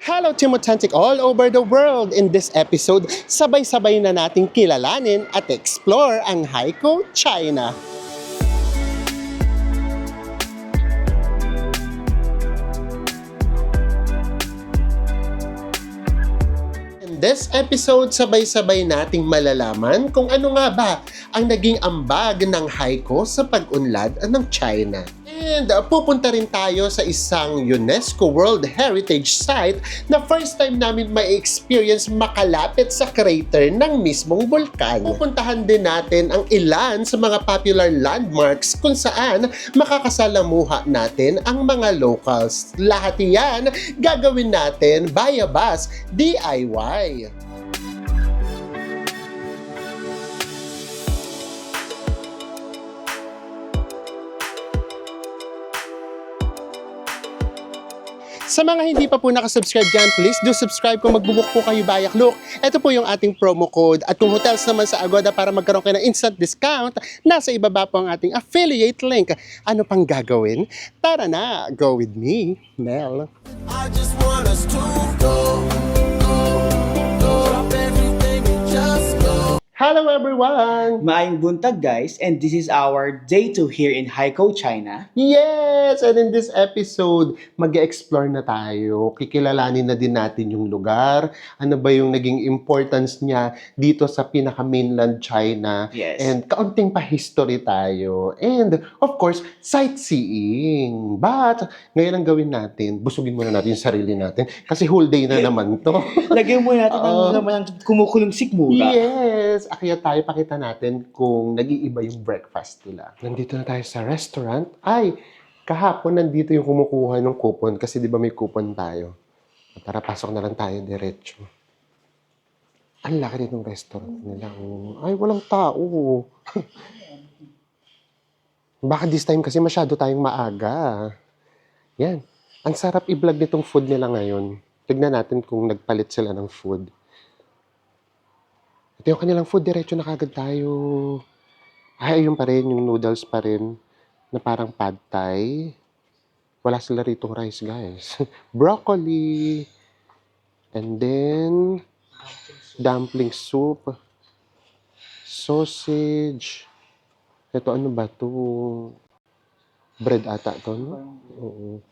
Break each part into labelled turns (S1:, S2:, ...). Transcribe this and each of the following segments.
S1: Hello Team Authentic all over the world! In this episode, sabay-sabay na nating kilalanin at explore ang Haikou, China. In this episode, sabay-sabay nating malalaman kung ano nga ba ang naging ambag ng Haikou sa pag-unlad ng China. And pupunta rin tayo sa isang UNESCO World Heritage Site na first time namin ma-experience makalapit sa crater ng mismong bulkan. Pupuntahan din natin ang ilan sa mga popular landmarks kung saan makakasalamuha natin ang mga locals. Lahat yan gagawin natin via bus DIY. Sa mga hindi pa po nakasubscribe dyan, please do subscribe kung magbubuk po kayo Bayak Look. Ito po yung ating promo code. At kung hotels naman sa Agoda para magkaroon kayo ng instant discount, nasa ibaba po ang ating affiliate link. Ano pang gagawin? Tara na, go with me, Mel. I just want us to go. Drop everything and just go. Hello everyone!
S2: Maayong buntag guys, and this is our day 2 here in Haikou, China.
S1: Yes! And in this episode, mag-explore na tayo. Kikilalanin na din natin yung lugar. Ano ba yung naging importance niya dito sa pinaka-mainland China.
S2: Yes.
S1: And kaunting pa-history tayo. And of course, sightseeing. But, ngayon ang gawin natin, busugin muna natin yung sarili natin. Kasi whole day na naman to.
S2: Lagyan muna natin ng naman ng kumukulong sikmura.
S1: Yes! Akyat tayo, pakita natin kung nag-iiba yung breakfast nila. Nandito na tayo sa restaurant. Ay, kahapon nandito yung kumukuha ng coupon kasi di ba may coupon tayo. Tara, pasok na lang tayo diretso. Ang laki nitong restaurant nila. Ay, walang tao. Baka this time kasi masyado tayong maaga. Yan. Ang sarap i-vlog nitong food nila ngayon. Tignan natin kung nagpalit sila ng food. Ito yung kanilang food, diretso na kagad tayo. Ay, ayun pa rin, yung noodles pa rin, na parang pad thai. Wala sila ritong rice, guys. Broccoli. And then, dumpling soup. Sausage. Ito, ano ba to? Bread ata to, no? Oo.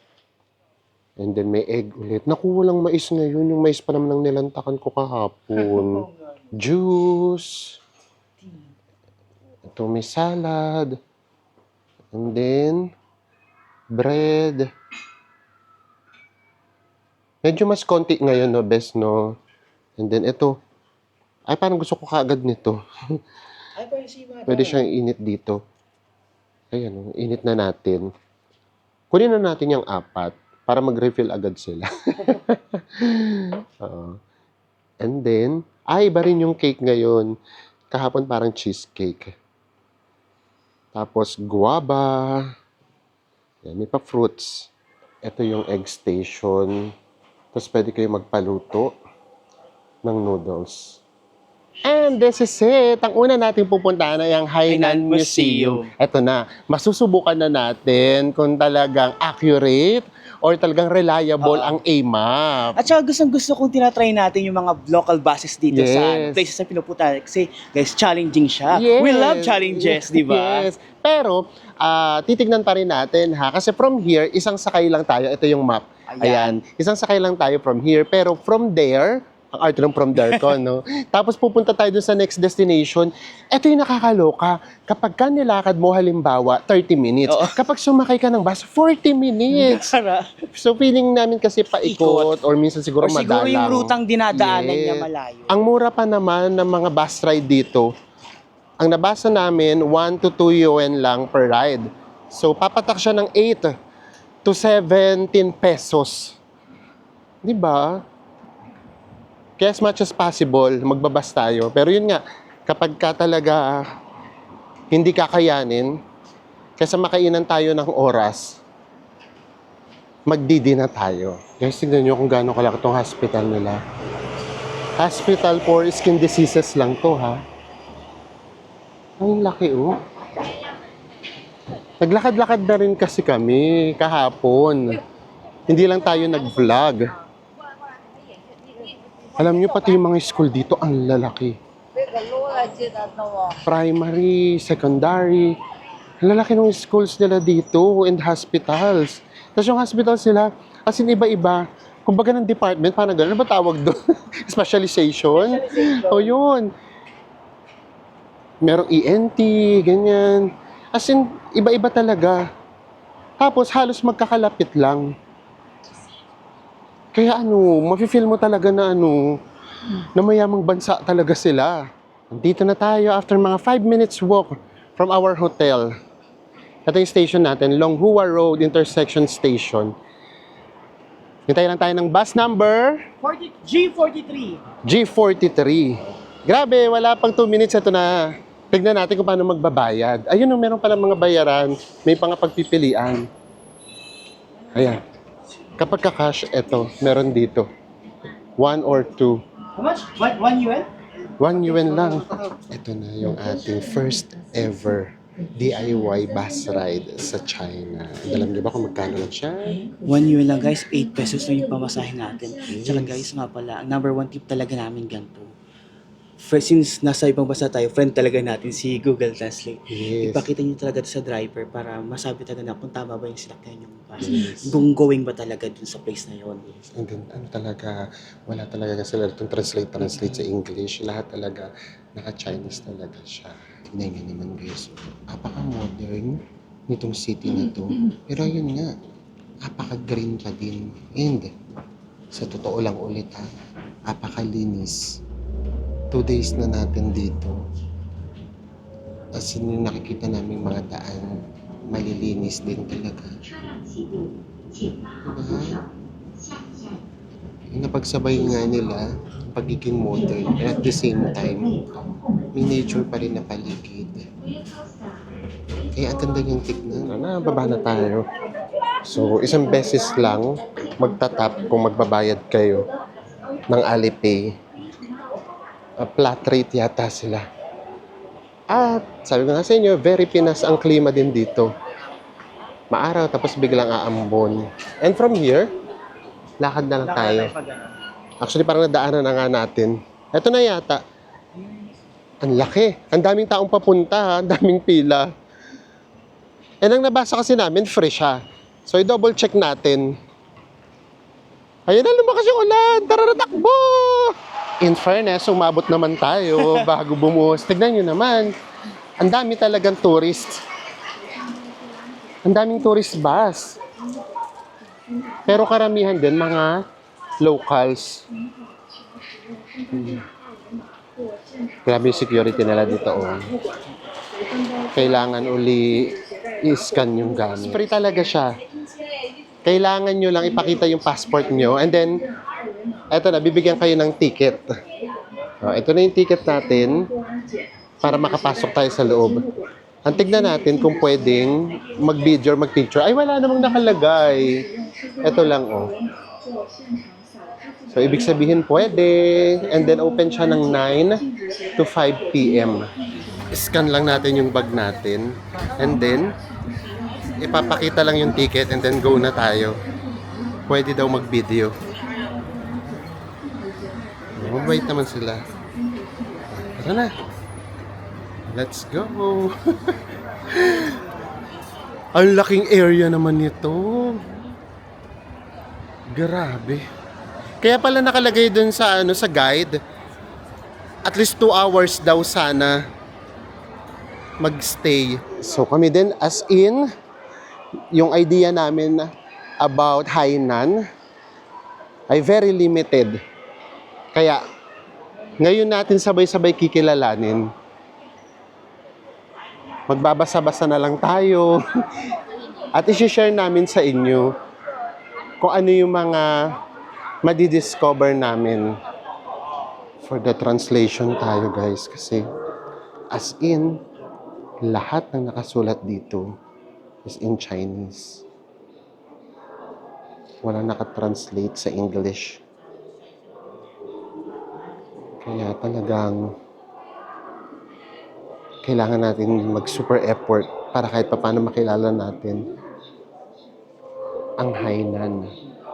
S1: And then, may egg ulit. Naku, walang mais ngayon. Yung mais pa naman ang nilantakan ko kahapon. Juice. Ito may salad. And then, bread. Medyo mas konti ngayon, no, best, no? And then, ito. Ay, parang gusto ko kaagad nito. Pwede siyang init dito. Ayan, no, init na natin. Kunin na natin yung 4 para mag-refill agad sila. And then, iba rin yung cake ngayon. Kahapon parang cheesecake. Tapos guava. Yan, may pa fruits. Ito yung egg station. Tapos pwede kayo magpaluto ng noodles. And this is it. Ang una natin pupuntahan ay ang Hainan Museum. Ito na. Masusubukan na natin kung talagang accurate or talagang reliable ang A-map.
S2: At saka gustong-gusto kong tinatry natin yung mga local buses dito
S1: Yes.
S2: sa places na pinupuntahan. Kasi guys, challenging siya.
S1: Yes.
S2: We love challenges, di ba?
S1: Yes. Pero, titignan pa rin natin ha. Kasi from here, isang sakay lang tayo. Ito yung map. Ayan. Isang sakay lang tayo from here. Pero from there, ang arte ng from there ko, no? Tapos pupunta tayo dun sa next destination. Ito yung nakakaloka. Kapag ka nilakad mo, halimbawa, 30 minutes.
S2: Oo.
S1: Kapag sumakay ka ng bus, 40 minutes.
S2: Para.
S1: So, feeling namin kasi paikot or minsan siguro
S2: Or siguro
S1: madalang.
S2: yung rutang dinadaanan niya
S1: Yes.
S2: malayo.
S1: Ang mura pa naman ng mga bus ride dito. Ang nabasa namin, 1 to 2 yuan lang per ride. So, papatak siya ng 8 to 17 pesos. Di ba? Kaya as much as possible, magbabas tayo. Pero yun nga, kapag ka talaga hindi kakayanin, kaysa makainan tayo ng oras, magdidi na tayo. Guys, tignan nyo kung gaano kalaki itong hospital nila. Hospital for skin diseases lang to, ha? Ang laki, oh. Naglakad-lakad na rin kasi kami kahapon. Hindi lang tayo nag-vlog. Alam niyo, pati yung mga school dito, ang lalaki. Primary, secondary. Ang lalaki ng schools nila dito and hospitals. Tapos yung hospitals nila, as in iba-iba. Kumbaga ng department, parang gano'n. Ano ba tawag doon? Specialization? O yun. Merong ENT, ganyan. As in, iba-iba talaga. Tapos halos magkakalapit lang. Kaya mafe-feel mo talaga na na mayamang bansa talaga sila. Dito na tayo after mga 5 minutes walk from our hotel. Ito yung station natin, Longhua Road Intersection Station. Hintay lang tayo ng bus number
S2: G43.
S1: G43. Grabe, wala pang 2 minutes. Ito na. Tignan natin kung paano magbabayad. Ayun, meron pala mga bayaran. May pagpipilian. Ayan. Kapag ka-cash, eto, meron dito. 1 or 2.
S2: How much? 1 yuan?
S1: 1 yuan lang. Ito na yung ating first ever DIY bus ride sa China. Alam niyo ba kung magkano lang siya?
S2: 1 yuan lang guys, 8 pesos na yung pamasahe natin. Tsaka guys nga pala, ang number 1 tip talaga namin ganito. Since nasa ibang bansa tayo, friend talaga natin si Google Translate.
S1: Yes.
S2: Ipakita niyo talaga sa driver para masabi talaga na kung tama ba yung sinakyan yung bus. Kung going ba talaga dun sa place na yon.
S1: And then, talaga, wala talaga sila itong translate sa English. Lahat talaga, naka-Chinese talaga siya. Tignan nyo naman guys, apaka-modern nitong city na to. Pero yun nga, apaka-green pa din. And, sa totoo lang ulit apaka-linis. 2 days na natin dito. As in, yung nakikita namin mga daan, malilinis din talaga. Diba? Yung napagsabay nga nila, yung pagiging modern, and at the same time, may nature pa rin na paligid. Kaya ang ganda yung tignan. Baba na tayo. So, isang beses lang, magtatap kung magbabayad kayo ng Alipay. Flat rate yata sila. At sabi ko nga sa inyo, very Pinas ang klima din dito. Maaraw tapos biglang aambon. And from here, lakad na lang tayo. Actually, parang nadaanan na nga natin. Ito na yata. Ang laki. Ang daming taong papunta, ang daming pila. And ang nabasa kasi namin, free siya. So, i-double check natin. Ayun na, lumakas yung ulan. Tara, takbo! In fairness, umabot naman tayo bago bumuhos. Tignan nyo naman. Ang dami talagang tourist. Ang daming tourist bus. Pero karamihan din mga locals. Grabe yung security nila dito. Kailangan uli i-scan yung gamit. Free talaga siya. Kailangan nyo lang ipakita yung passport nyo. And then, eto na, bibigyan kayo ng ticket. Ito na yung ticket natin para makapasok tayo sa loob. Ang tignan natin kung pwedeng mag-video or mag-picture. Ay, wala namang nakalagay. Ito lang, So, ibig sabihin pwede. And then, open siya ng 9 to 5 p.m. Scan lang natin yung bag natin. And then, ipapakita lang yung ticket and then go na tayo. Pwede daw mag-video. Mabait naman sila. Tara na. Let's go. Ang laking area naman nito. Grabe. Kaya pala nakalagay dun sa sa guide, at least 2 hours daw sana magstay. So kami din, as in, yung idea namin about Hainan ay very limited. Kaya, ngayon natin sabay-sabay kikilalanin. Magbabasa-basa na lang tayo. At isi-share namin sa inyo kung ano yung mga madidiscover namin. For the translation tayo guys. Kasi, as in, lahat ng nakasulat dito is in Chinese. Wala nakatranslate sa English. Kaya talagang kailangan natin mag-super effort para kahit paano makilala natin ang Hainan.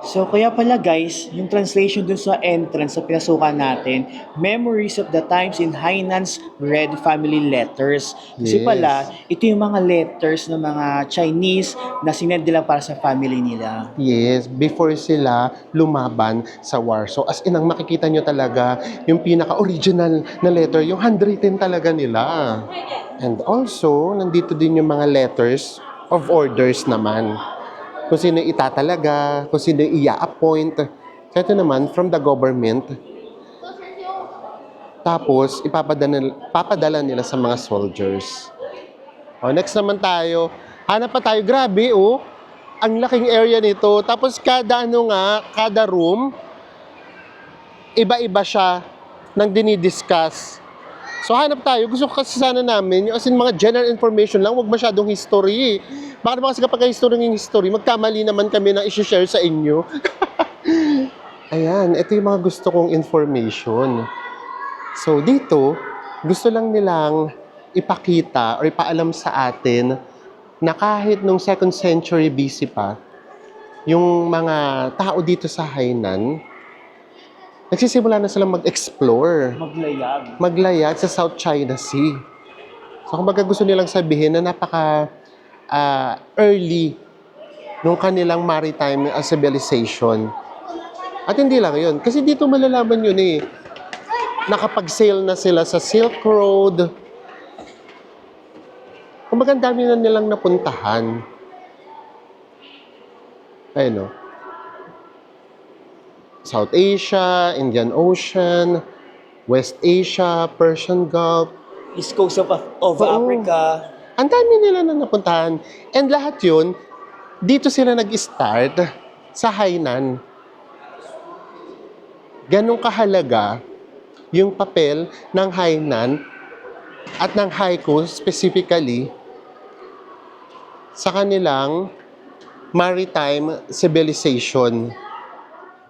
S2: So kaya pala guys, yung translation dun sa entrance sa pinasukan natin, Memories of the Times in Hainan's Red Family Letters. Kasi
S1: Yes.
S2: pala, ito yung mga letters ng mga Chinese na sinend nila para sa family nila.
S1: Yes, before sila lumaban sa war. So as in, ang makikita nyo talaga yung pinaka-original na letter, yung handwritten talaga nila. And also, nandito din yung mga letters of orders naman. Kung sino itatalaga, kung sino i-appoint. So ito naman, from the government. Tapos, papadala nila sa mga soldiers. O, next naman tayo. Hanap pa tayo. Grabe, oh. Ang laking area nito. Tapos kada room, iba-iba siya nang dinidiscuss. So hanap tayo. Gusto ko kasi sana namin, yung as in mga general information lang, wag masyadong history. Baka naman kasi kapag history, magkamali naman kami na isi-share sa inyo. Ayan, ito yung mga gusto kong information. So dito, gusto lang nilang ipakita or ipaalam sa atin na kahit nung 2nd century BC pa, yung mga tao dito sa Hainan, nagsisimula na silang mag-explore, maglayag sa South China Sea. So kumbaga gusto nilang sabihin na napaka early nung kanilang maritime civilization. At hindi lang yun, kasi dito malalaman yun eh. Nakapag-sail na sila sa Silk Road. Kumbaga ang dami na nilang napuntahan. Ayun o. South Asia, Indian Ocean, West Asia, Persian Gulf.
S2: East Coast of
S1: Oo.
S2: Africa.
S1: Ang dami nila na napuntahan. And lahat yun, dito sila nag-start sa Hainan. Ganong kahalaga yung papel ng Hainan at ng haiku specifically sa kanilang maritime civilization.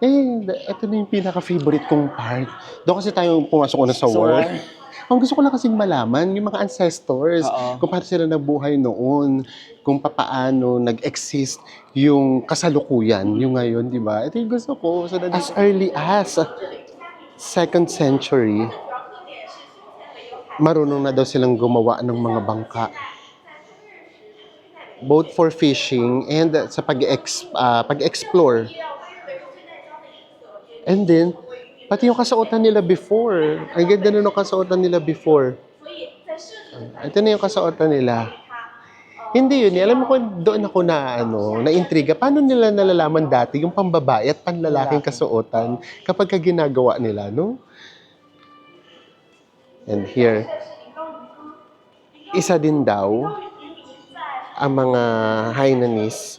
S1: Ito na yung pinaka-favorite kong part. Doon kasi tayo pumasok na sa war. Ang gusto ko lang kasing malaman, yung mga ancestors, kung paano sila nabuhay noon, kung paano nag-exist yung kasalukuyan, yung ngayon, di ba? Ito yung gusto ko. So, as early as 2nd century, marunong na daw silang gumawa ng mga bangka. Both for fishing and sa pag-explore. And then, pati yung kasuotan nila before. Ang ganda na ng kasuotan nila before. Ito na yung kasuotan nila. Hindi yun. Alam mo ko, doon ako na-intriga. Paano nila nalalaman dati yung pambabae at panlalaking kasuotan kapag ginagawa nila, no? And here, isa din daw ang mga Hainanese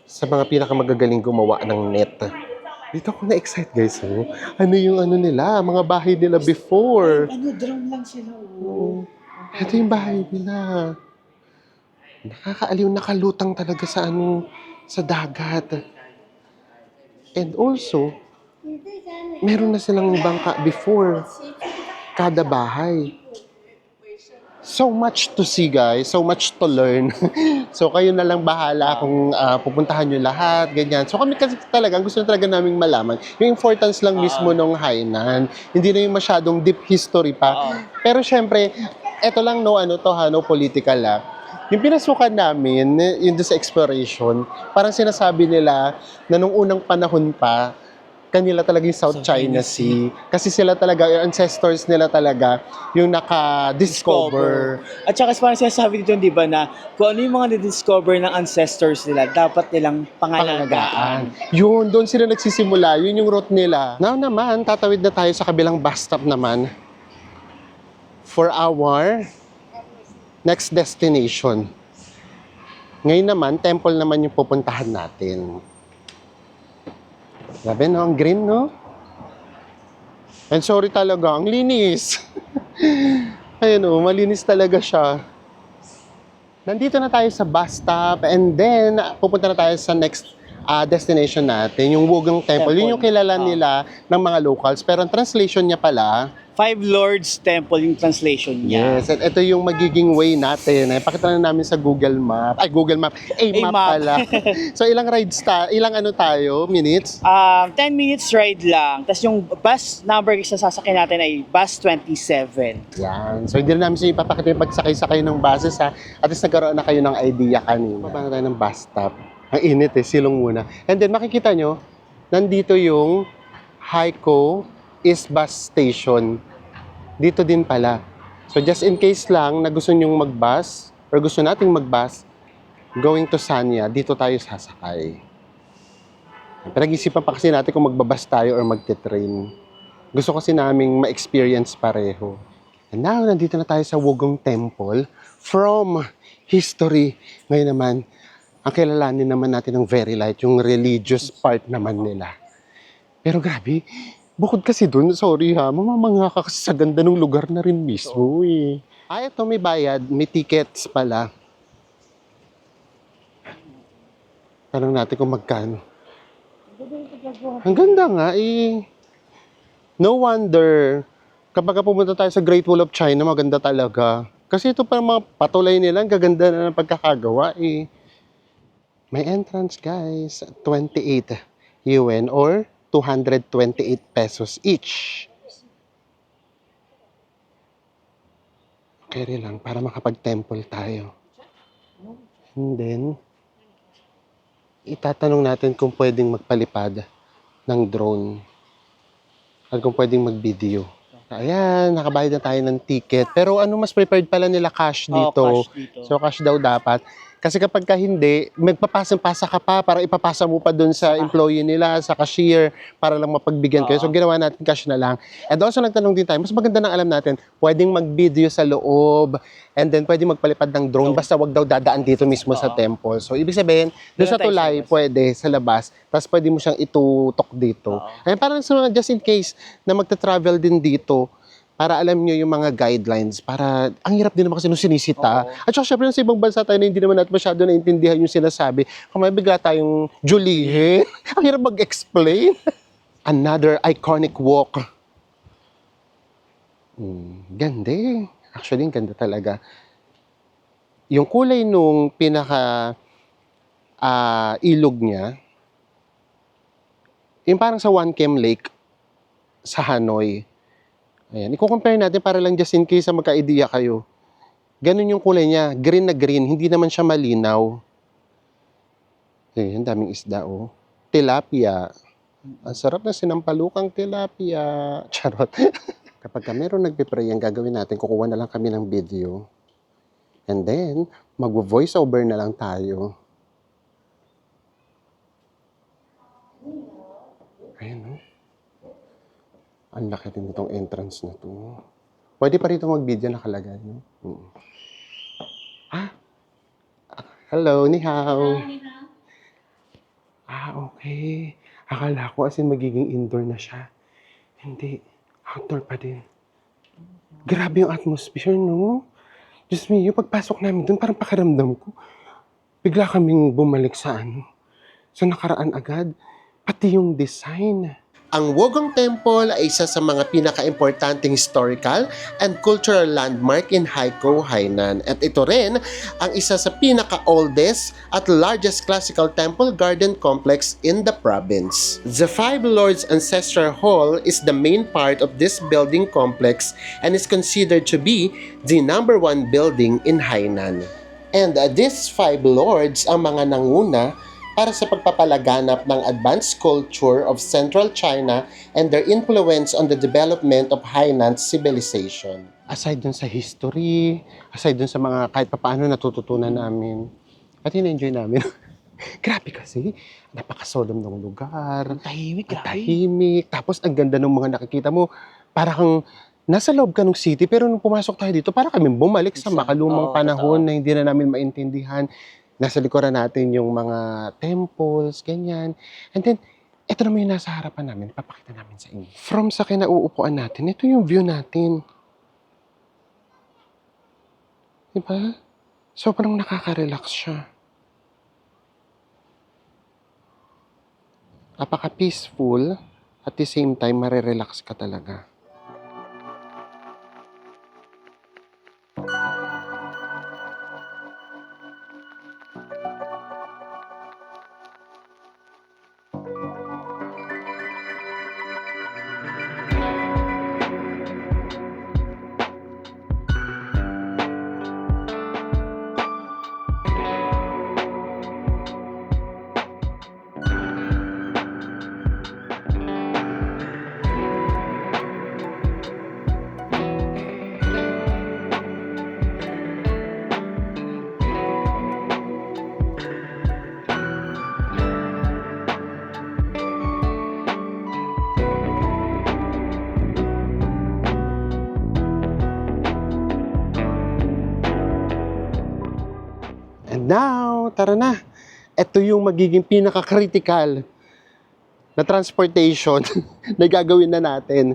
S1: sa mga pinakamagagaling gumawa ng net. Dito ako na-excite, guys. Oh. Ano yung nila, mga bahay nila before.
S2: Drum lang sila.
S1: Ito yung bahay nila. Nakakaaliw, nakalutang talaga sa dagat. And also, meron na silang bangka before. Kada bahay. So much to see, guys. So much to learn. So, kayo na lang bahala kung pupuntahan nyo lahat, ganyan. So, kami kasi talaga, gusto na talaga naming malaman yung importance lang mismo ng Hainan. Hindi na yung masyadong deep history pa. Pero, syempre, eto lang, no political Yung pinasukan namin, yung sa exploration, parang sinasabi nila na nung unang panahon pa, kanila talaga yung South China Sea. Kasi sila talaga, yung ancestors nila talaga, yung naka-discover.
S2: At saka parang sinasabi dito, di ba, na kung ano yung mga na-discover ng ancestors nila, dapat nilang pangalagaan.
S1: Yun, doon sila nagsisimula. Yun yung route nila. Now naman, tatawid na tayo sa kabilang bus stop naman for our next destination. Ngayon naman, temple naman yung pupuntahan natin. Grabe, no? Ang green, no? And sorry talaga, ang linis. Ayun, oh, malinis talaga siya. Nandito na tayo sa bus stop and then pupunta na tayo sa next destination natin, yung Wugang Temple. Yun yung kilala nila ng mga locals. Pero ang translation niya pala,
S2: Five Lords Temple yung translation niya.
S1: Yes, at ito yung magiging way natin. Pakita na namin sa Google Map. Ay, Google Map. A-map
S2: A-map.
S1: pala. So, ilang rides ilang ano tayo? Minutes?
S2: 10 minutes ride lang. Tapos yung bus number sa sasakyan natin ay bus 27.
S1: Yan. So, hindi na namin sa ipapakita yung pagsakay-sakay ng buses ha. At least nagkaroon na kayo ng idea kanina. Baba na tayo ng bus stop. Ang init silong muna. And then makikita nyo, nandito yung Haikou East Bus Station. Dito din pala. So just in case lang na gusto nyong mag-bus or gusto nating mag-bus going to Sanya, dito tayo sasakay. Pinag-isipan pa kasi natin kung magbabas tayo or magte-train. Gusto kasi naming ma-experience pareho. And now, nandito na tayo sa Wugong Temple from history. Ngayon naman, ang kilalanin naman natin ng very light, yung religious part naman nila. Pero grabe, bukod kasi dun, sorry ha, mamamangha ka kasi sa ganda ng lugar na rin mismo eh. Ah, ito may bayad, may tickets pala. Tanong natin kung magkano. Ang ganda nga eh. No wonder, kapag pumunta tayo sa Great Wall of China, maganda talaga. Kasi ito pa mga patulay nila, ang gaganda na ng pagkakagawa eh. May entrance guys, 28 yuan or 228 pesos each. Carry lang para makapag-temple tayo. And then, itatanong natin kung pwedeng magpalipad ng drone. At kung pwedeng mag-video. Ayan, nakabayad na tayo ng ticket. Pero ano mas prepared pala nila cash dito.
S2: Cash dito.
S1: So cash daw dapat. Kasi kapag ka hindi, magpapasa-pasa ka pa para ipapasa mo pa dun sa employee nila, sa cashier, para lang mapagbigyan kayo. So ginawa natin cash na lang. And also nagtanong din tayo, mas maganda nang alam natin, pwedeng mag-video sa loob, and then pwedeng magpalipad ng drone, basta wag daw dadaan dito mismo sa temple. So ibig sabihin, doon sa tulay, pwede sa labas, tapos pwede mo siyang itutok dito. Ayan, parang just in case na magta-travel din dito, para alam nyo yung mga guidelines, para ang hirap din naman kasi nung sinisita. At saka syempre sa ibang bansa tayo na hindi naman natin masyado naintindihan yung sinasabi. Kung may bigla tayong Julie, ang hirap mag-explain. Another iconic walk. Ganda eh. Actually, ganda talaga. Yung kulay nung pinaka ilog niya, yung parang sa One Kem Lake sa Hanoi. Ayan, i-compare natin para lang just in case magka-idea kayo. Ganun yung kulay niya, green na green, hindi naman siya malinaw. Ayan, daming isda oh. Tilapia. Ang sarap na sinampalukang tilapia. Charot. Kapag meron nagpipray, ang gagawin natin, kukuha na lang kami ng video. And then, mag-voice over na lang tayo. Ayan oh. Ang laki din itong entrance na to. Pwede pa rito mag-video nakalagay, no? Hello, ni hao. Okay. Akala ko as in magiging indoor na siya. Hindi. Outdoor pa din. Grabe yung atmosphere, no? Diyos me, yung pagpasok namin doon, parang pakiramdam ko. Bigla kaming bumalik sa sa nakaraan agad. Pati yung design. Ang Wugong Temple ay isa sa mga pinaka-importanting historical and cultural landmark in Haikou, Hainan. At ito rin ang isa sa pinaka-oldest at largest classical temple garden complex in the province. The Five Lords Ancestral Hall is the main part of this building complex and is considered to be the #1 building in Hainan. And these Five Lords ang mga nanguna para sa pagpapalaganap ng advanced culture of Central China and their influence on the development of Hainan's civilization. Aside dun sa history, aside dun sa mga kahit papaano natututunan namin, at in-enjoy namin. Grabe kasi, napakasolemn ng lugar.
S2: Ang tahimik,
S1: Ang tahimik. Tapos ang ganda ng mga nakikita mo. Para kang nasa loob ka ng city, pero nung pumasok tayo dito, para kami bumalik sa makalumang panahon na hindi na namin maintindihan. Nasa likuran natin yung mga temples, ganyan. And then, ito naman yung nasa harapan namin. Papakita namin sa inyo. From sa kinauupuan natin, ito yung view natin. Diba? Sobrang nakaka-relax siya. Napaka-peaceful. At the same time, marirelax ka talaga. And now, tara na. Ito yung magiging pinaka-critical na transportation na gagawin na natin.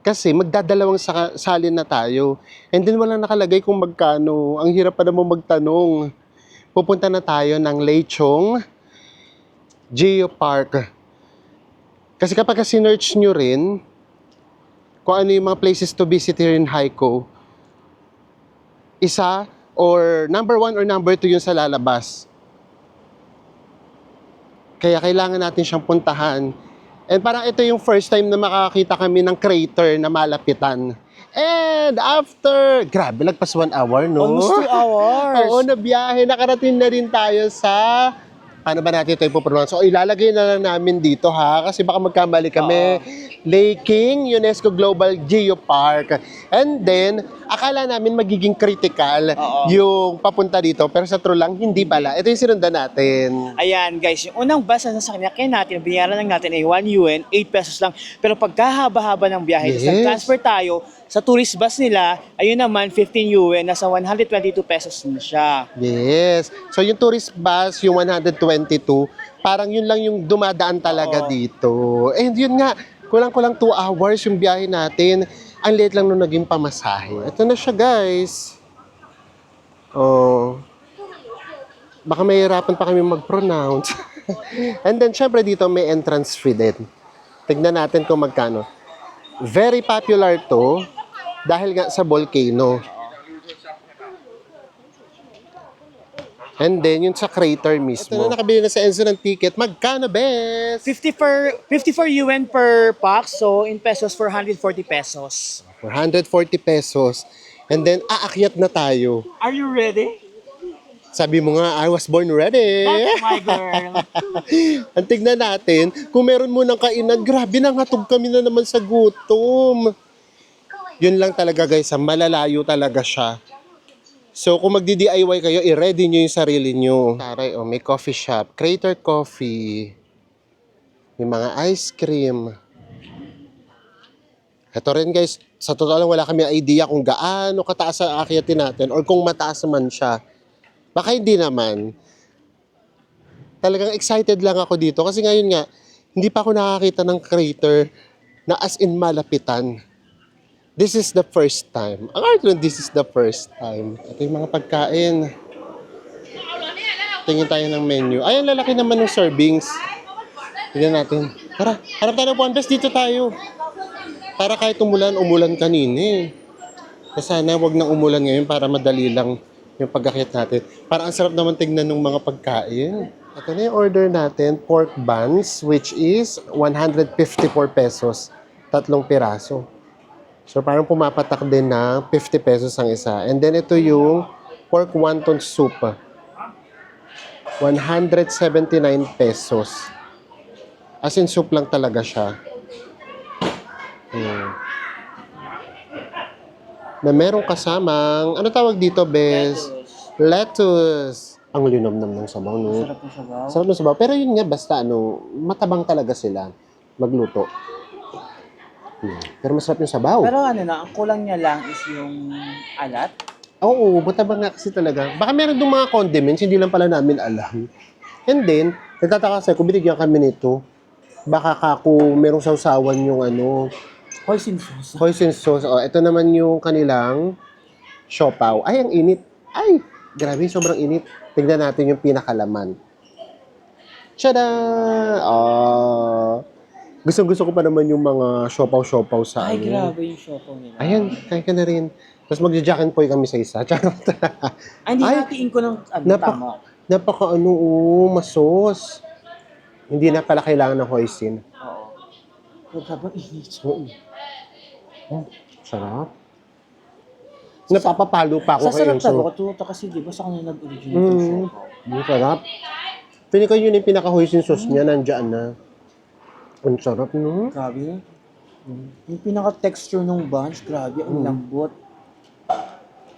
S1: Kasi magdadalawang salin na tayo. And then walang nakalagay kung magkano. Ang hirap pa naman magtanong. Pupunta na tayo ng Lechong Geopark. Kasi kapag sinearch nyo rin kung ano yung mga places to visit here in Haikou, isa or number 1 or number 2 yung sa lalabas. Kaya kailangan natin siyang puntahan. And parang ito yung first time na makakita kami ng crater na malapitan. And after, grabe, lagpas 1 hour, no?
S2: Almost 2 hours.
S1: Oo, nabiyahe. Nakarating na rin tayo sa, paano ba natin ito ipopronounce? So, ilalagay na lang namin dito, ha? Kasi baka magkamali kami. Laking UNESCO Global Geopark. And then, akala namin magiging critical yung papunta dito. Pero sa true lang, hindi pala. Ito yung sinundan natin.
S2: Ayan guys, yung unang bus na sasakyan natin, binayaran lang natin ay 1 yuan, 8 pesos lang. Pero pagkahaba-haba ng biyahe,
S1: Yes.
S2: nag-transfer tayo sa tourist bus nila, ayun naman 15 yuan, nasa 122 pesos na siya.
S1: Yes. So, yung tourist bus, yung 122, parang yun lang yung dumadaan talaga dito. And yun nga, kulang-kulang 2 hours yung biyahe natin. Ang late lang nung naging pamasahe. Ito na siya, guys. Oh. Baka mahirapan pa kami mag-pronounce. And then, syempre dito may entrance fee din. Tignan natin kung magkano. Very popular to dahil nga sa volcano. And then, yun sa crater mismo. Ito na, nakabili na sa Enzo ng ticket. Magkano, bes?
S2: 54 yuan per pax, so in pesos, 440 pesos.
S1: 440 pesos. And then, aakyat na tayo.
S2: Are you ready?
S1: Sabi mo nga, I was born ready.
S2: That's my girl.
S1: Ang tignan natin, kung meron mo ng kainan, grabe, nangatog kami na naman sa gutom. Yun lang talaga guys, malalayo talaga siya. So kung magdi-DIY kayo, i-ready nyo yung sarili nyo. Taray, may coffee shop, Crater Coffee. May mga ice cream. Ito rin guys, sa totoo lang wala kami idea kung gaano kataas ang aakyatin natin or kung mataas man siya. Baka hindi naman. Talagang excited lang ako dito kasi ngayon nga, hindi pa ako nakakita ng crater na as in malapitan. This is the first time. Ang art nun, this is the first time. Ito yung mga pagkain. Tingin tayo ng menu. Ay, ang lalaki naman ng servings. Tingnan natin. Tara, harap tayo ng Puanbes, dito tayo. Para kahit umulan kanina eh. Sana wag nang umulan ngayon para madali lang yung pag-akyat natin. Para ang sarap naman tignan ng mga pagkain. Ito na yung order natin, pork buns, which is 154 pesos. 3 piraso. So parang pumapatak din na 50 pesos ang isa. And then ito yung pork wonton soup. 179 pesos. As in soup lang talaga siya. Na merong kasamang, ano tawag dito, Bes? Lettuce. Ang linom-nam ng sabaw, no?
S2: Sarap ng sabaw.
S1: Sarap ng sabaw. Pero yun nga, basta matabang talaga sila magluto. Pero masarap yung sabaw.
S2: Pero ano na, ang kulang niya lang is yung alat.
S1: Oo, matabang nga kasi talaga. Baka meron dong mga condiments, hindi lang pala namin alam. And then, nagtataka kasi kung binigyan kami nito, baka kako merong sausawan yung
S2: Hoisin sauce.
S1: hoisin sauce. Oh, ito naman yung kanilang siopaw. Ay, ang init. Ay, grabe, sobrang init. Tignan natin yung pinakalaman. Tada! Gusto ko pa naman yung mga siopaw-siopaw sa
S2: Ay, grabe yung siopaw nila.
S1: Ayan, kaya ka na rin. Tapos magja-jack and poy kami sa isa. Charot.
S2: Ay, hindi
S1: Ay,
S2: natiin ko ng tama.
S1: masos. Hindi na pala kailangan ng hoisin.
S2: Oo. Sobrang init.
S1: Oo. Oh, sarap. Napapapalo pa ako
S2: Sasarap
S1: kayo.
S2: talaga. Katuto kasi di ba sa kanila nag-originate yung siopaw.
S1: Ang sarap. Pili ko yun yung pinaka-hoisin sauce niya, nandiyan na. Ang sarap, no?
S2: Grabe. Yung pinaka-texture ng buns, grabe, ang lambot.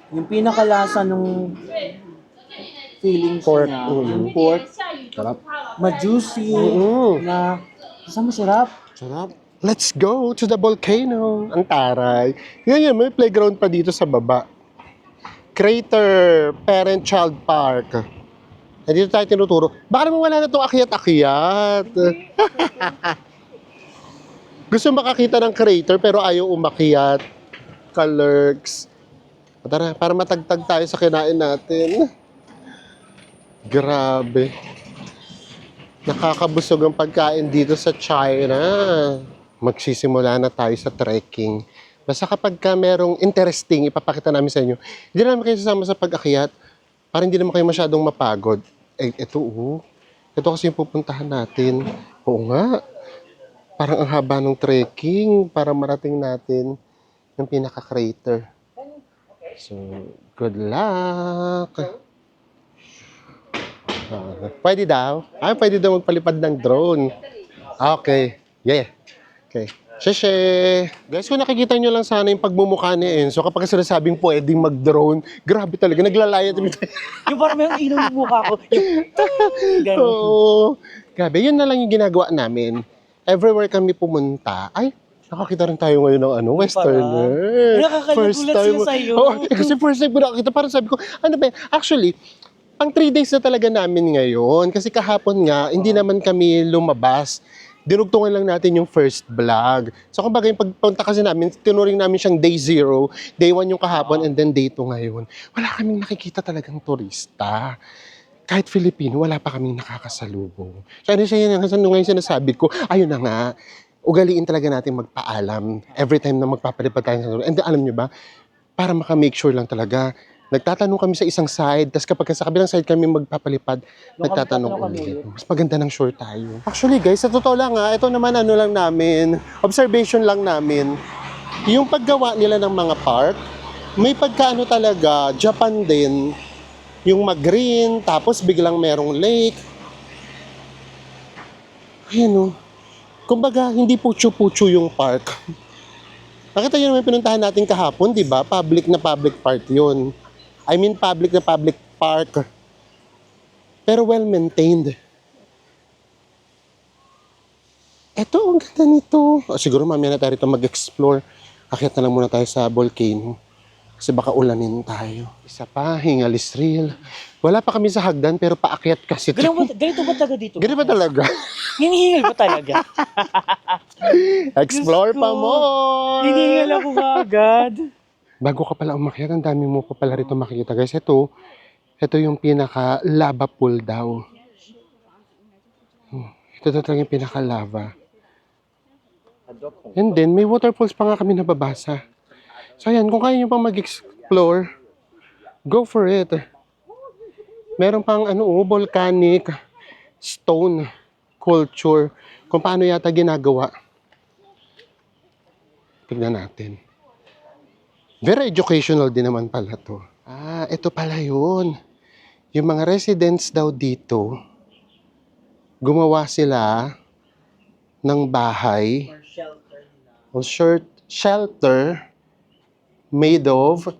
S2: Yung pinaka-lasa ng feelings
S1: Pork.
S2: niya, yung pork,
S1: Sarap.
S2: ma-juicy, na masarap.
S1: Sarap. Let's go to the volcano. Ang taray. Yun, may playground pa dito sa baba. Crater Parent-Child Park. Dito tayo tinuturo. Baka naman wala na itong akyat-akyat. Gusto makakita ng crater pero ayaw umakyat. Kalurks. Tara, para matagtag tayo sa kinain natin. Grabe. Nakakabusog ang pagkain dito sa China. Magsisimula na tayo sa trekking. Basta kapag ka merong interesting, ipapakita namin sa inyo. Hindi namin kayo sasama sa pag-akyat para hindi naman kayo masyadong mapagod. Ito Ito kasi yung pupuntahan natin. Oo nga. Parang ang haba ng trekking para marating natin yung pinaka-crater. So, good luck! Pwede daw? Pwede daw magpalipad ng drone. Okay. Yeah. Okay. Sheshe! Guys, kung nakikita nyo lang sana yung pagmumukha ni Enzo, kapag sinasabing pwedeng mag-drone, grabe talaga, naglalaya tayo.
S2: Yung parang may ilaw ng mukha ko. Yung...
S1: Oo. Grabe, yun na lang yung ginagawa namin. Everywhere kami pumunta, nakakita rin tayo ngayon ng Westerner.
S2: Nakakagulat sila sa'yo.
S1: Kasi first time ko nakakita, parang sabi ko, ano ba yan? Actually, pang 3 days na talaga namin ngayon. Kasi kahapon nga, hindi naman kami lumabas. Dinugtungan lang natin yung first vlog. So kumbaga yung pagpunta kasi namin, tinuring namin siyang day 0, day 1 yung kahapon, and then day 2 ngayon. Wala kaming nakikita talagang turista. Kahit Filipino, wala pa kaming nakakasalubong. So ano siya yun, ngayon sinasabi ko, ayun na nga, ugaliin talaga natin magpaalam every time na magpapalipad tayo sa and then, alam nyo ba, para maka-make sure lang talaga, nagtatanong kami sa isang side, tapos kapag sa kabilang side kami magpapalipad, nagtatanong ulit. Mas maganda ng sure tayo. Actually guys, sa totoo lang ito naman lang namin, observation lang namin, yung paggawa nila ng mga park, may pagkaano talaga, Japan din, yung mag-green, tapos biglang merong lake. Ayan kumbaga, hindi putyo-putyo yung park. Nakita nyo naman pinuntahan natin kahapon, di ba? Public na public park yun. I mean, public na public park. Pero well-maintained. Eto, ang ganda nito. Siguro mamaya na tayo rito mag-explore. Akyat na lang muna tayo sa volcano. Kasi baka ulanin tayo. Isa pa, Hingalis Trail. Wala pa kami sa hagdan, pero paakyat kasi.
S2: Ganito ba talaga dito?
S1: Ganito ba talaga?
S2: Hinihingal ba talaga?
S1: Explore pa more!
S2: Hinihingal ako agad.
S1: Bago ka pala umakyat, ang dami mo pa pala rito makikita. Guys, ito yung pinaka-lava pool daw. Ito talaga yung pinaka-lava. And then, may waterfalls pa nga kami nababasa. So, ayan, kung kaya nyo pang mag-explore, go for it. Meron pang volcanic stone culture. Kung paano yata ginagawa. Tignan natin. Very educational din naman pala to. Ito pala yun. Yung mga residents daw dito, gumawa sila ng bahay o shelter made of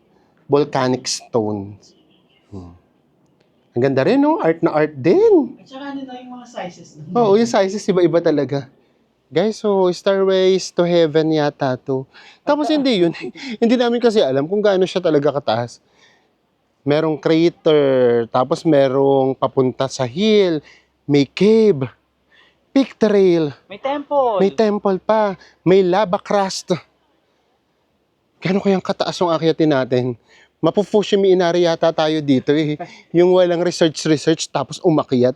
S1: volcanic stones. Ang ganda rin, no? Art na art din.
S2: At saka yung mga sizes.
S1: Oo, yung sizes iba-iba talaga. Guys, so Starways to Heaven yata to. Tapos hindi yun. Hindi namin kasi alam kung gaano siya talaga kataas. Merong crater, tapos merong papunta sa hill, may cave, peak trail.
S2: May temple.
S1: May temple pa, may lava crust. Gano'n kayang kataas yung akyatin natin? Mapu-Fushimi Inari yata tayo dito Yung walang research tapos umakyat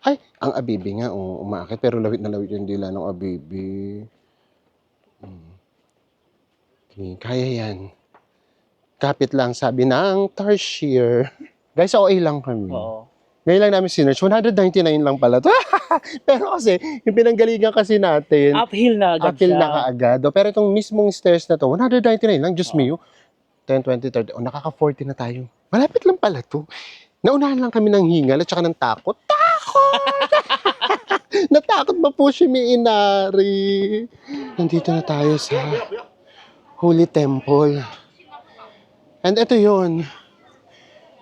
S1: Ay, ang Abibi nga, umaakit. Pero lawit na lawit yung dila ng Abibi. Okay, kaya yan. Kapit lang, sabi ng Tarsier. Guys, OA lang kami.
S2: Oo.
S1: Ngayon lang namin sinerch, 199 lang pala to. Pero kasi, yung pinanggalingan kasi natin,
S2: Uphill na agad
S1: uphill
S2: siya.
S1: na kaagad. Pero itong mismong stairs na to, 199 lang, Diyos mio. 10, 20, 30, nakaka-40 na tayo. Malapit lang pala to. Naunahan lang kami ng hingal at saka ng takot. Natakot ba po si Inari? Nandito na tayo sa Holy Temple. And ito yon.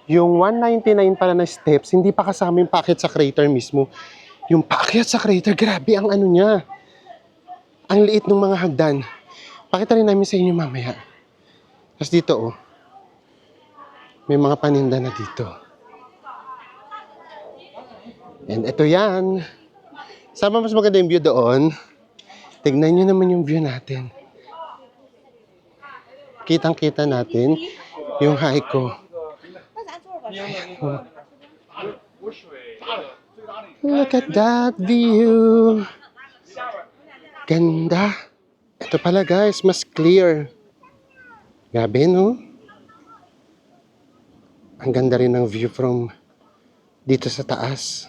S1: Yung 199 pala na steps, hindi pa kasama yung paakyat sa crater mismo. Yung paakyat sa crater, grabe ang niya. Ang liit ng mga hagdan. Pakita rin namin sa inyo mamaya. Tapos dito May mga paninda na dito. And ito yan. Sama mas maganda yung view doon. Tignan nyo naman yung view natin. Kitang-kita natin yung Haikou. Look at that view. Ganda. Ito pala guys, mas clear. Grabe no? Ang ganda rin ng view from dito sa taas.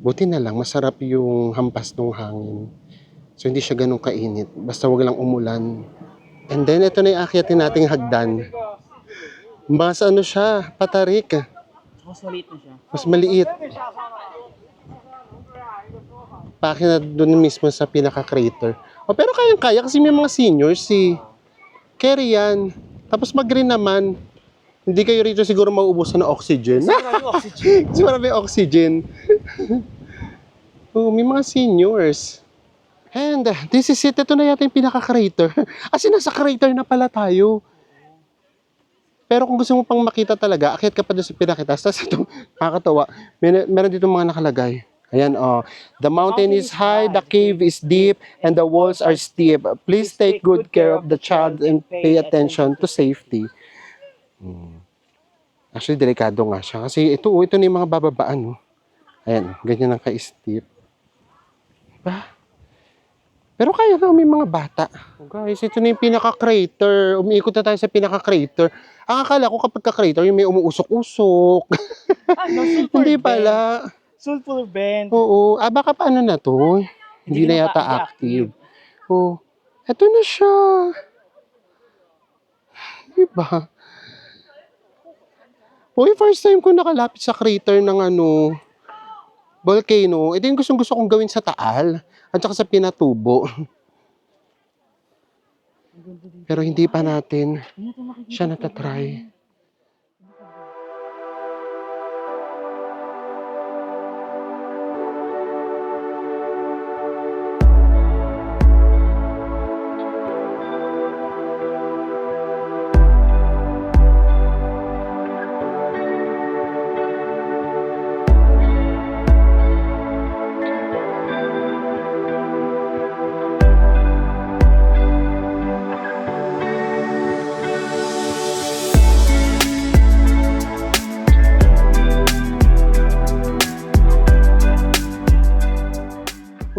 S1: Buti na lang, masarap yung hampas ng hangin. So hindi siya ganun kainit. Basta wag lang umulan. And then ito na yung akyatin nating hagdan. Mas ano siya, patarik.
S2: Mas maliit na siya.
S1: Mas maliit. Paki na doon mismo sa pinaka-crater. O, pero kayang-kaya kasi may mga seniors carry yan. Tapos mag-green naman. Hindi kayo rito siguro mauubusan ng oxygen. Kasi marami oxygen. Oh, may mga seniors. And this is it. Ito na yata yung pinaka-crater. As in, nasa crater na pala tayo. Pero kung gusto mo pang makita talaga, akyat ka pa doon sa pinakitaas. Tapos ito, nakakatawa. Meron dito mga nakalagay. Ayan, oh. The mountain is high, the cave is deep, and the walls are steep. Please take good care of the child and pay attention to safety. Actually, delikado nga siya. Kasi ito na yung mga bababaan. Oh. Ayan, ganyan ang ka-steep. Diba? Pero kaya na, may mga bata. Oh, guys, ito na yung pinaka-crater. Umiikot na tayo sa pinaka-crater. Ang akala ko kapag ka-crater, yung may umuusok-usok. Hindi pala.
S2: Sulfur bend.
S1: Oo. Baka paano na to? Hindi na yata active. Oh. Ito na siya. Diba? Uy, first time ko nakalapit sa crater ng volcano. Ito yung gustong-gusto kong gawin sa Taal. At saka sa Pinatubo. Pero hindi pa natin siya natatry.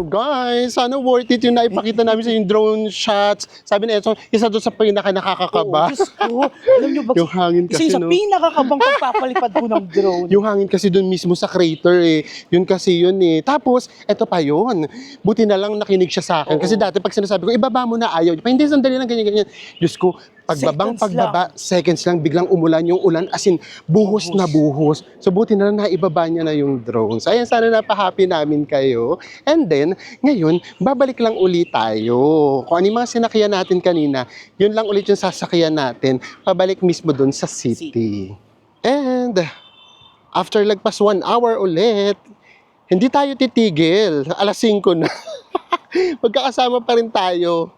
S1: Guys, sana worth it yung naipakita namin sa yung drone shots. Sabi na ito, isa doon sa pinaka-nakakakaba.
S2: Diyos ko. Alam nyo ba?
S1: Yung hangin kasi,
S2: Isa sa pinakakabang pagpapalipad ko ng drone.
S1: Yung hangin kasi doon mismo sa crater Yun kasi yun Tapos, eto pa yun. Buti na lang nakinig siya sa akin. Kasi dati pag sinasabi ko, ibaba mo na, ayaw. Hindi, sandali lang, ganyan. Diyos ko, pagbaba, seconds lang, biglang umulan yung ulan. As in, buhos na buhos. So, buti na lang naibaba niya na yung drones. Ayan, sana napahappy namin kayo. And then, ngayon, babalik lang ulit tayo. Kung ano yung mga sinakyan natin kanina, yun lang ulit yung sasakyan natin, pabalik mismo dun sa city. And, after lagpas 1 hour ulit, hindi tayo titigil. Alas 5 na. Magkakasama pa rin tayo.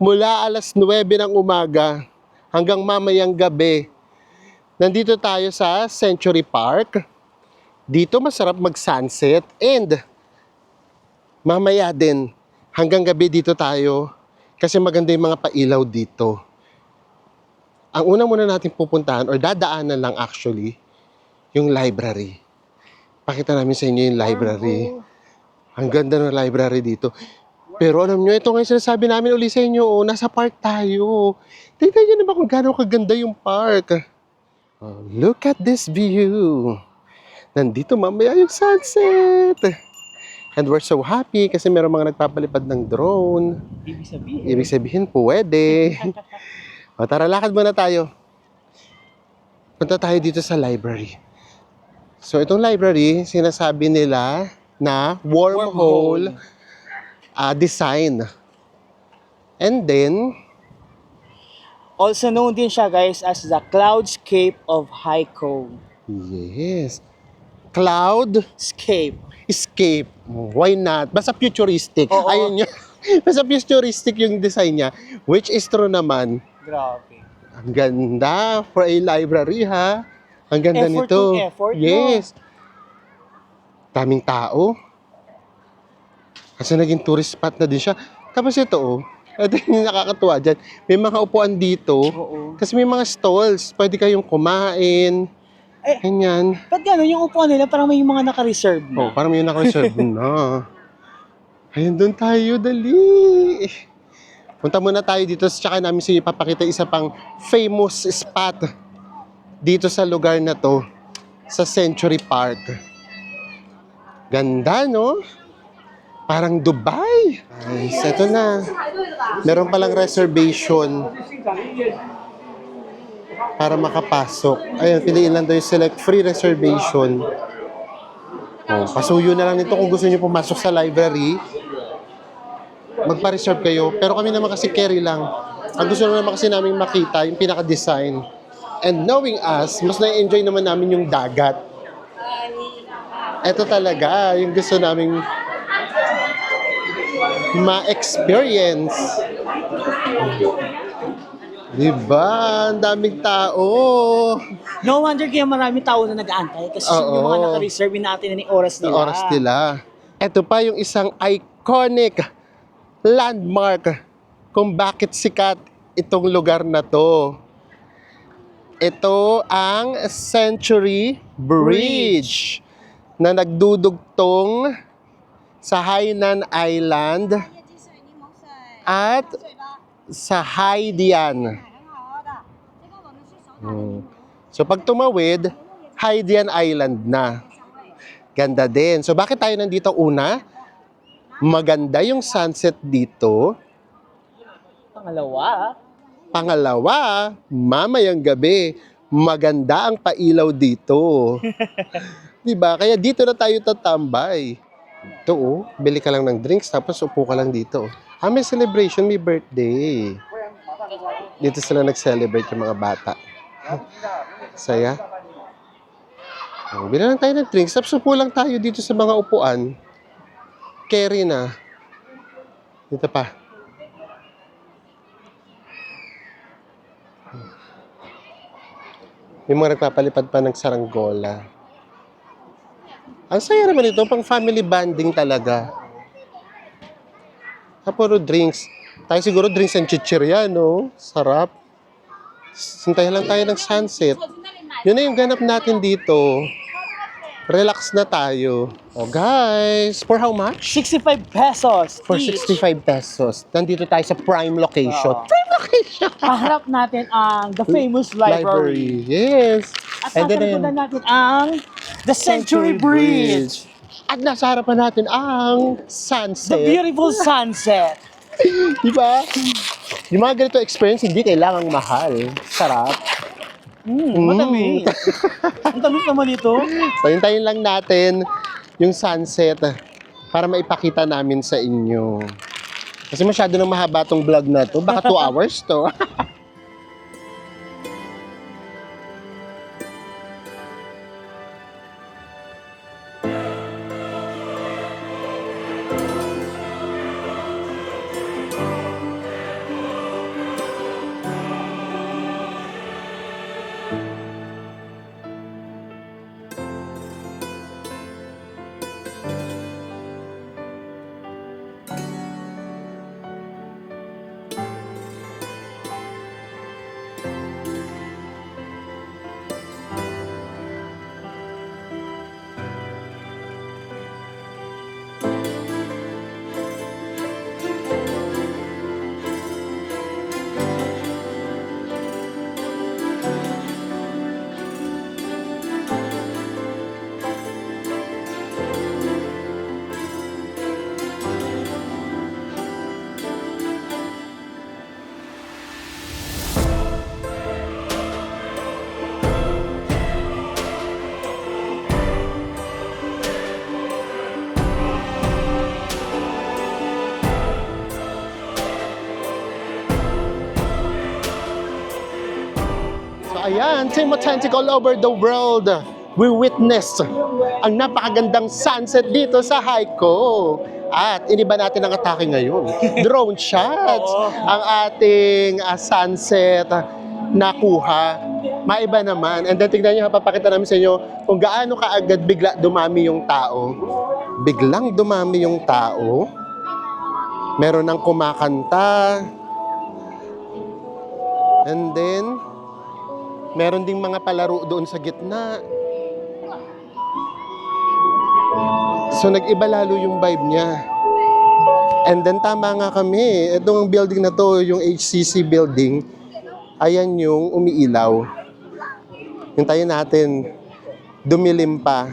S1: Mula alas 9 ng umaga hanggang mamayang gabi. Nandito tayo sa Century Park. Dito masarap mag-sunset and mamaya din hanggang gabi dito tayo kasi maganda yung mga pailaw dito. Ang una muna natin pupuntahan or dadaanan lang actually yung library. Pakita namin sa inyo yung library. Ang ganda ng library dito. Pero alam nyo, ito nga yung sinasabi namin uli sa inyo, nasa park tayo. Tignan nyo naman kung gano'ng kaganda yung park. Oh, look at this view. Nandito mamaya yung sunset. And we're so happy kasi meron mga nagpapalipad ng drone. Ibig sabihin, pwede. O, tara, lakad muna tayo. Punta tayo dito sa library. So, itong library, sinasabi nila na wormhole design. And then,
S2: also known din siya guys as the Cloudscape of Haikou.
S1: yes, cloud
S2: Scape.
S1: escape. Why not? Basta futuristic.
S2: Oo.
S1: Ayun yun. Basta futuristic yung design niya, which is true naman.
S2: Grabe.
S1: Ang ganda for a library, ha? Ang ganda
S2: Effort
S1: nito.
S2: yung effort, no?
S1: Yes. Daming tao. Kasi naging tourist spot na din siya. Tapos ito, ito yung nakakatuwa dyan. May mga upuan dito.
S2: Oo.
S1: Kasi may mga stalls. Pwede kayong kumain. Ganyan.
S2: Ba't gano'n yung upuan nila parang may mga naka-reserve na?
S1: Oh, parang may naka-reserve na. Ayun, doon tayo. Dali. Punta muna tayo dito. Tsaka namin sa ipapakita isa pang famous spot dito sa lugar na to. Sa Century Park. Ganda, no? Parang Dubai. Nice. Ito na. Meron palang reservation para makapasok. Ayun, piliin lang daw yung select free reservation. Oh, pasuyo na lang nito kung gusto niyo pumasok sa library. Magpa-reserve kayo. Pero kami naman kasi carry lang. Ang gusto naman kasi namin makita, yung pinaka-design. And knowing us, mas na-enjoy naman namin yung dagat. Ito talaga, yung gusto naming ma-experience. Diba? Ang daming tao.
S2: No wonder kaya maraming tao na nag-aantay kasi
S1: Oo.
S2: yung mga naka-reserve natin na yung oras nila.
S1: Ng oras nila. Ito pa yung isang iconic landmark kung bakit sikat itong lugar na to. Ito ang Century Bridge na nagdudugtong sa Hainan Island at sa Haidian. So pag tumawid, Haidian Island na. Ganda din. So bakit tayo nandito una? Maganda yung sunset dito. Pangalawa, mamayang gabi, maganda ang pailaw dito. Diba? Kaya dito na tayo tatambay. Ito bili ka lang ng drinks tapos upo ka lang dito. May celebration, may birthday. Dito sila nag-celebrate yung mga bata. Saya. Bili lang tayo ng drinks tapos upo lang tayo dito sa mga upuan. Carry na. Dito pa. May mga nagpapalipad pa ng saranggola. Ang saya naman ito, pang family bonding talaga. Puro drinks. Tayo siguro drinks and chichirya, no? Sarap. Sintayin lang tayo ng sunset. Yun na yung ganap natin dito. Relax na tayo. Oh, guys, for how much?
S2: 65 pesos
S1: For
S2: each.
S1: 65 pesos. Nandito tayo sa prime location.
S2: Oo.
S1: Prime location!
S2: Paharap natin ang the famous library.
S1: Yes.
S2: At
S1: And then,
S2: sasagutan natin ang the Century Bridge.
S1: At nasa harapan natin ang
S2: The
S1: sunset.
S2: beautiful sunset.
S1: Diba? Yung mga ganito experience, hindi kailangang mahal. Sarap.
S2: Matamis. Ang tamis naman ito.
S1: So, hintayin lang natin yung sunset para maipakita namin sa inyo. Kasi masyado nang mahaba tong vlog na to. Baka 2 hours to. Ayan, Team Authentic all over the world. We witnessed ang napakagandang sunset dito sa Haikou. At iniba natin ang atake ngayon. Drone shots. Ang ating sunset nakuha. Maiba naman. And then tignan nyo, papakita namin sa inyo kung gaano kaagad bigla dumami yung tao. Biglang dumami yung tao. Meron ng kumakanta. And then, meron ding mga palaro doon sa gitna. So nag-iba lalo yung vibe niya. And then tama nga kami. Itong building na to, yung HCC building, ayan yung umiilaw. Hintayin natin, dumilim pa.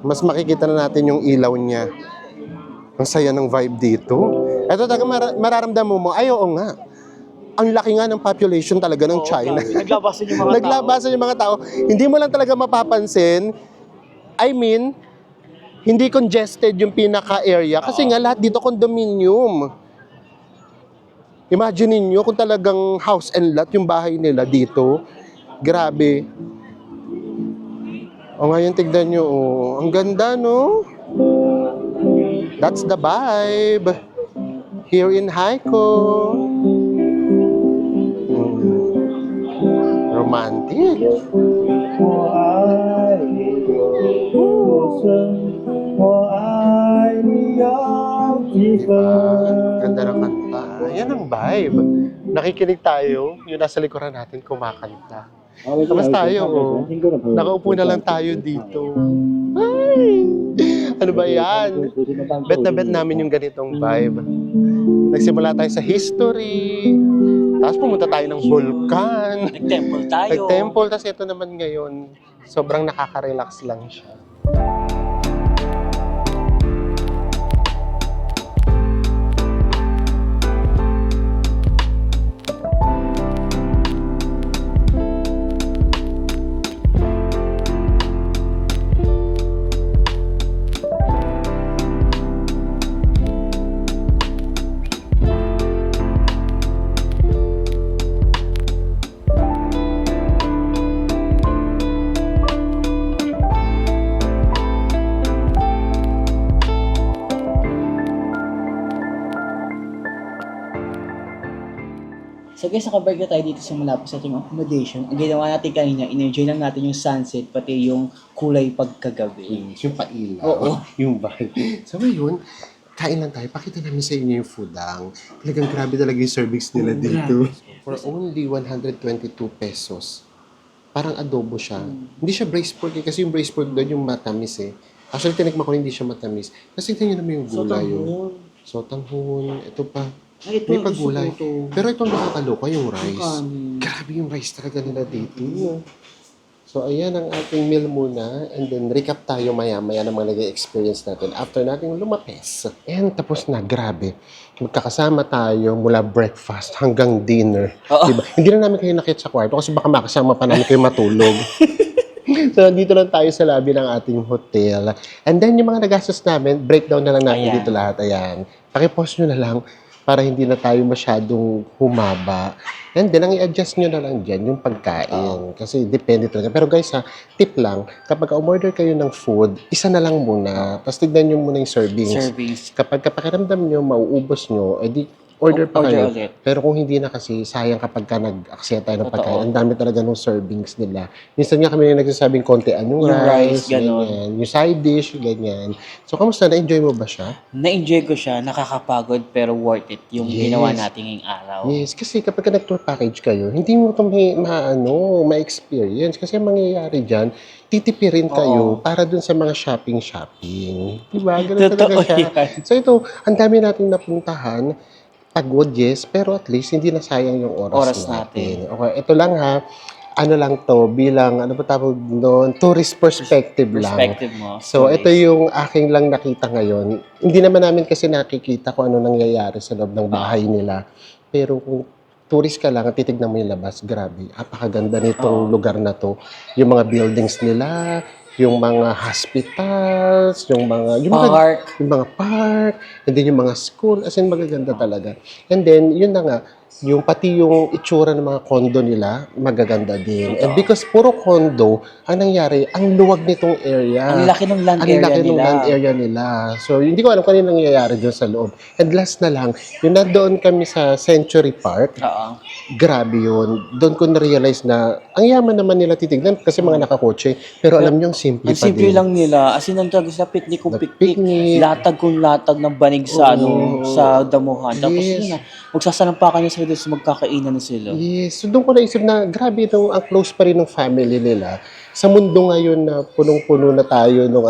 S1: Mas makikita na natin yung ilaw niya. Ang saya ng vibe dito. Ito talaga mararamdaman mo, ay oo nga. Ang laki nga ng population talaga ng China.
S2: Naglabasan yung mga tao.
S1: Naglabasan yung mga tao. Hindi mo lang talaga mapapansin. I mean, hindi congested yung pinaka-area kasi nga lahat dito condominium. Imagine niyo kung talagang house and lot yung bahay nila dito. Grabe. O ngayon tignan nyo, oh. Ang ganda, no? That's the vibe here in Haikou. Romantic. Ganda ng kanta. Yan ang vibe. Nakikinig tayo, yung nasa likuran natin kumakanta. Tapos tayo, oh. Nakaupo na lang tayo dito. Ay! Ano ba yan? Bet na bet namin yung ganitong vibe. Nagsimula tayo sa history. Tapos pumunta tayo ng vulkan.
S2: Nag-temple tayo.
S1: Nag-temple. Tapos ito naman ngayon, sobrang nakaka-relax lang siya.
S2: So guys, nakabike na tayo dito sa malapit sa ating accommodation. Ang ginawa natin kanina, in-enjoy lang natin yung sunset, pati yung kulay pagkagabi.
S1: Yung pailaw.
S2: Oo.
S1: Yung vibe. So ngayon, kain lang tayo. Pakita namin sa inyo yung foodang. Talagang grabe talaga yung servings nila dito. For only 122 pesos. Parang adobo siya. Hindi siya braised pork eh, kasi yung braised pork doon yung matamis eh. Actually, tinikman ko hindi siya matamis. Kasi tingnan naman yung gulay. Sotanghon. Ito pa.
S2: Ay, ito,
S1: May pagulay.
S2: ito.
S1: Pero itong nakakaloka yung rice.
S2: kanin.
S1: Grabe yung rice talaga nila dito. So, ayan ang ating meal muna. And then, recap tayo maya-maya ng mga nag-experience natin after nating lumapes. And tapos na, grabe. Magkakasama tayo mula breakfast hanggang dinner. Diba? Hindi na namin kayo nakita sa kwarto kasi baka makasama pa namin kayo matulog. So, dito lang tayo sa lobby ng ating hotel. And then, yung mga nagastos namin, breakdown na lang natin
S2: Ayan.
S1: dito lahat. Ayan. Pakipost nyo na lang para hindi na tayo masyadong humaba. And then, ang i-adjust nyo na lang dyan, yung pagkain. Kasi depende talaga. Pero guys ha, tip lang, kapag umorder kayo ng food, isa na lang muna. Tapos tignan nyo muna yung servings. Kapag pakiramdam nyo, mauubos nyo, edi order pa kayo.
S2: ulit.
S1: Pero kung hindi na kasi, sayang kapag ka nag-aksaya tayo ng
S2: Totoo.
S1: pagkain. Ang dami talaga ng servings nila. Minsan nga kami na nagsasabing kontian yung
S2: Yung rice,
S1: rice,
S2: ganon.
S1: ganyan. Yung side dish, ganyan. So, kamusta? Na-enjoy mo ba siya?
S2: Na-enjoy ko siya, nakakapagod pero worth it yung
S1: Yes.
S2: ginawa natin ngayong araw.
S1: Yes, kasi kapag ka nag-tour package kayo, hindi mo ito ma-experience. Kasi ang mangyayari dyan, titipirin kayo para dun sa mga shopping. Diba? Ganun talaga
S2: Totoo
S1: siya.
S2: yan.
S1: So ito, ang dami nating napuntahan. Pagod, yes, pero at least hindi nasayang yung oras natin. Okay, ito lang ha. Ano lang to, bilang, ano ba tawag doon? Tourist perspective lang.
S2: Perspective mo.
S1: So, ito yung aking lang nakita ngayon. Hindi naman namin kasi nakikita kung ano nangyayari sa loob ng bahay nila. Pero kung tourist ka lang at titignan mo yung labas, grabe, apakaganda nitong lugar na to. Yung mga buildings nila, yung mga hospitals, yung mga
S2: Park.
S1: yung mga park, and then yung mga school, as in magaganda talaga. And then, yun na nga, yung pati yung itsura ng mga condo nila, magaganda din. And because puro condo, ang nangyari, ang luwag nitong area.
S2: Ang laki ng land
S1: Ang
S2: area
S1: laki ng
S2: nila.
S1: land area nila. So, hindi ko alam kung ano nangyayari doon sa loob. And last na lang, yung nandoon kami sa Century Park,
S2: Oo.
S1: grabe yun. Doon ko na-realize na ang yaman naman nila titignan kasi mga nakakotse. Pero alam nyo, ang simple
S2: Ang
S1: pa
S2: simple
S1: din.
S2: lang nila. As in, ang talaga sa picnic kung picnic.
S1: Nag-picnic.
S2: Latag kung latag ng banig sa,
S1: Oo.
S2: sa damuhan. Tapos
S1: Yes.
S2: yun na, magsasalampakan na sila doon, magkakainan na sila.
S1: Yes. So doon ko naisip na grabe itong ang close pa rin ng family nila. Sa mundo ngayon na punong-puno na tayo nung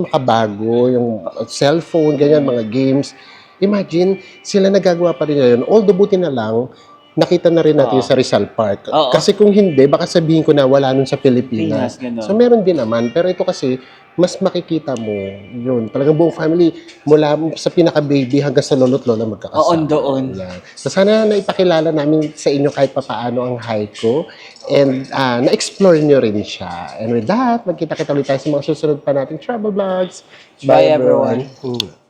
S1: makabago, yung cellphone, ganyan, mga games. Imagine, sila nagagawa pa rin ngayon. Although buti na lang, nakita na rin natin
S2: Oo.
S1: sa Rizal Park.
S2: Oo.
S1: Kasi kung hindi, baka sabihin ko na wala nun sa Pilipinas.
S2: Pinas, ganun.
S1: So meron din naman. Pero ito kasi, mas makikita mo yun. Talagang buong family, mula sa pinaka-baby hanggang sa lolo't lola magkakasama.
S2: Oo, doon.
S1: Yan. So sana naipakilala namin sa inyo kahit papaano ang Haiko and na-explore nyo rin siya. And with that, magkita-kita ulit tayo sa mga susunod pa nating travel vlogs.
S2: Bye, everyone.
S1: everyone.